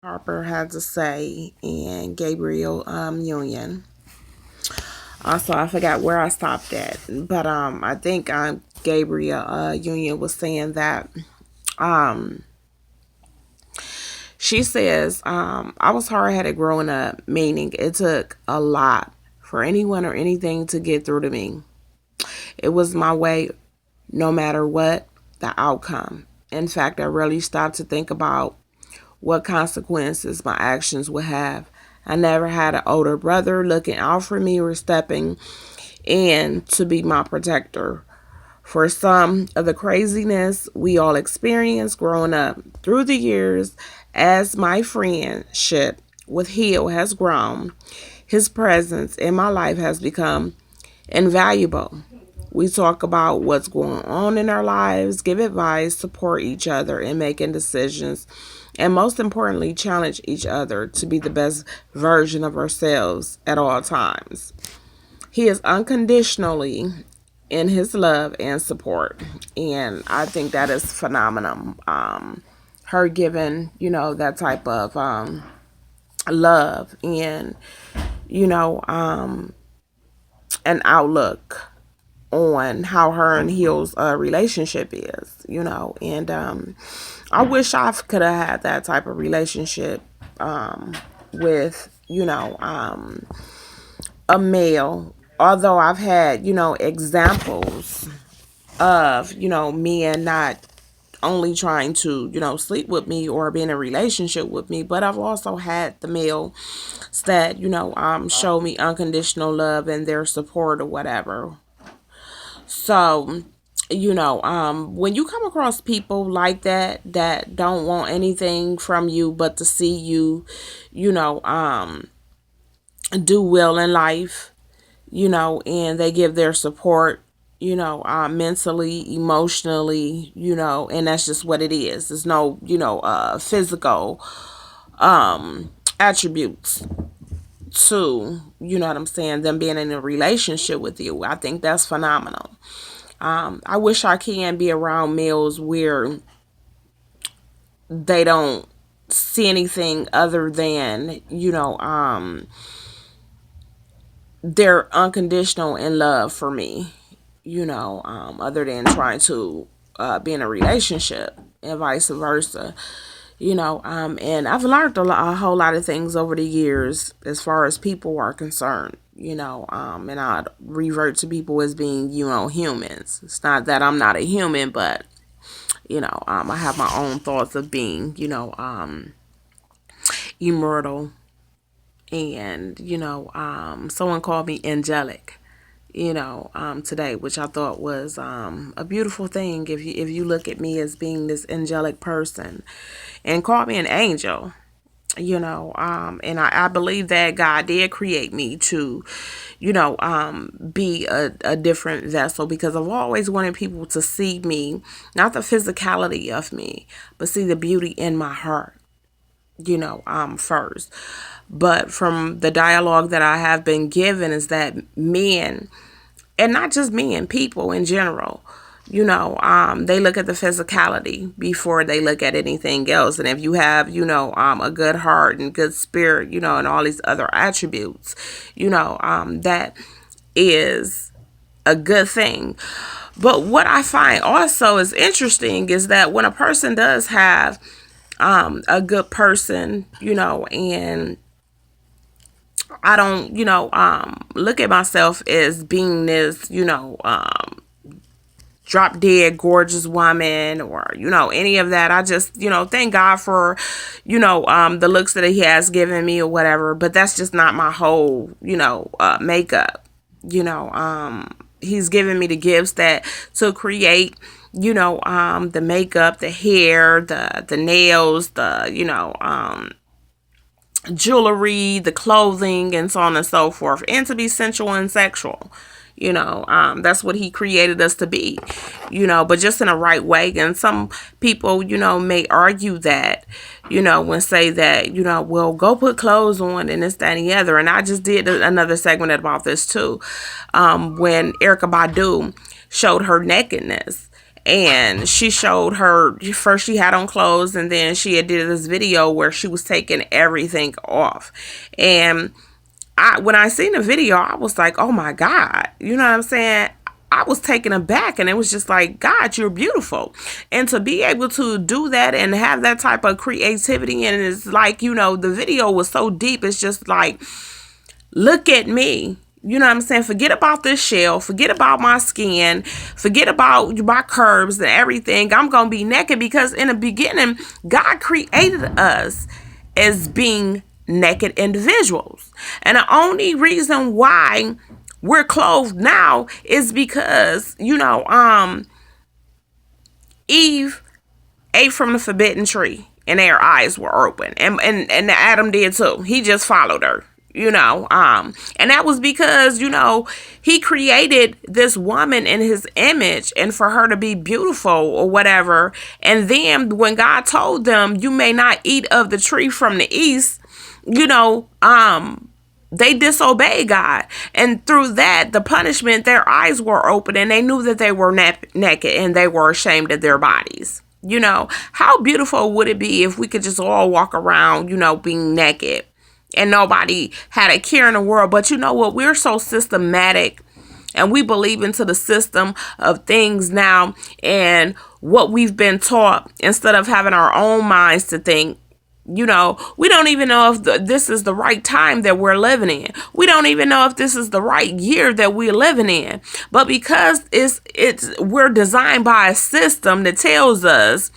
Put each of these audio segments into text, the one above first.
Harper had to say and Gabrielle Union. Also, I forgot where I stopped at, but I think Gabrielle Union was saying that um, she says I was hard headed growing up, meaning it took a lot for anyone or anything to get through to me. It was my way, no matter what the outcome. In fact, I rarely stopped to think about what consequences my actions would have. I never had an older brother looking out for me or stepping in to be my protector. For some of the craziness we all experienced growing up through the years, as my friendship with Hill has grown, his presence in my life has become invaluable. We talk about what's going on in our lives, give advice, support each other in making decisions, and most importantly, challenge each other to be the best version of ourselves at all times. He is unconditionally in his love and support, and I think that is phenomenal. Her giving, that type of love and, you know, um, an outlook on how her and Hill's relationship is, and I wish I could have had that type of relationship with, a male. Although I've had, examples of, men not only trying to, sleep with me or be in a relationship with me, but I've also had the males that, show me unconditional love and their support or whatever. So, when you come across people like that don't want anything from you but to see you, you know, um, do well in life, and they give their support, mentally, emotionally, and that's just what it is. There's no, physical attributes to, what I'm saying, them being in a relationship with you. I think that's phenomenal. I wish I can be around males where they don't see anything other than, they're unconditional in love for me, other than trying to be in a relationship and vice versa. And I've learned a whole lot of things over the years as far as people are concerned, and I revert to people as being, humans. It's not that I'm not a human, but, I have my own thoughts of being, immortal. And, someone called me angelic, today, which I thought was a beautiful thing if you look at me as being this angelic person and called me an angel. And I believe that God did create me to, be a different vessel because I've always wanted people to see me, not the physicality of me, but see the beauty in my heart, first. But from the dialogue that I have been given is that men, and not just men, people in general, they look at the physicality before they look at anything else. And if you have, a good heart and good spirit, and all these other attributes, that is a good thing. But what I find also is interesting is that when a person does have a good person, and I don't, look at myself as being this, drop dead gorgeous woman or, any of that. I just, thank God for, the looks that he has given me or whatever. But that's just not my whole, makeup. He's given me the gifts that to create, the makeup, the hair, the nails, the, jewelry, the clothing, and so on and so forth, and to be sensual and sexual. That's what he created us to be, but just in a right way. And some people, may argue that, when say that, well, go put clothes on and this, that, and the other. And I just did another segment about this too, when Erica Badu showed her nakedness. and she showed her, first she had on clothes, and then she had did this video where she was taking everything off. And when I seen the video, I was like, oh my God, you know what I'm saying? I was taken aback, and it was just like, God, you're beautiful. And to be able to do that and have that type of creativity, and it's like, the video was so deep. It's just like, look at me. You know what I'm saying? Forget about this shell. Forget about my skin. Forget about my curves and everything. I'm going to be naked, because in the beginning, God created us as being naked individuals. And the only reason why we're clothed now is because, Eve ate from the forbidden tree and their eyes were open. And Adam did too. He just followed her. And that was because, he created this woman in his image and for her to be beautiful or whatever. And then when God told them, you may not eat of the tree from the east, they disobeyed God. And through that, the punishment, their eyes were open and they knew that they were naked and they were ashamed of their bodies. How beautiful would it be if we could just all walk around, being naked? And nobody had a care in the world. But you know what? We're so systematic, and we believe into the system of things now and what we've been taught, instead of having our own minds to think. We don't even know if this is the right time that we're living in. We don't even know if this is the right year that we're living in. But because we're designed by a system that tells us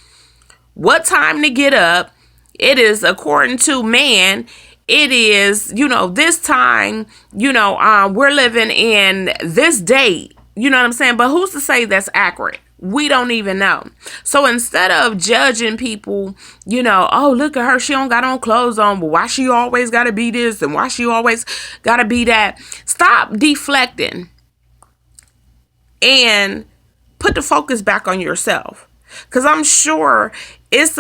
what time to get up, it is according to man. It is, this time, we're living in this date, you know what I'm saying? But who's to say that's accurate? We don't even know. So instead of judging people, oh, look at her, she don't got on clothes on, but why she always got to be this and why she always got to be that? Stop deflecting and put the focus back on yourself. Because I'm sure it's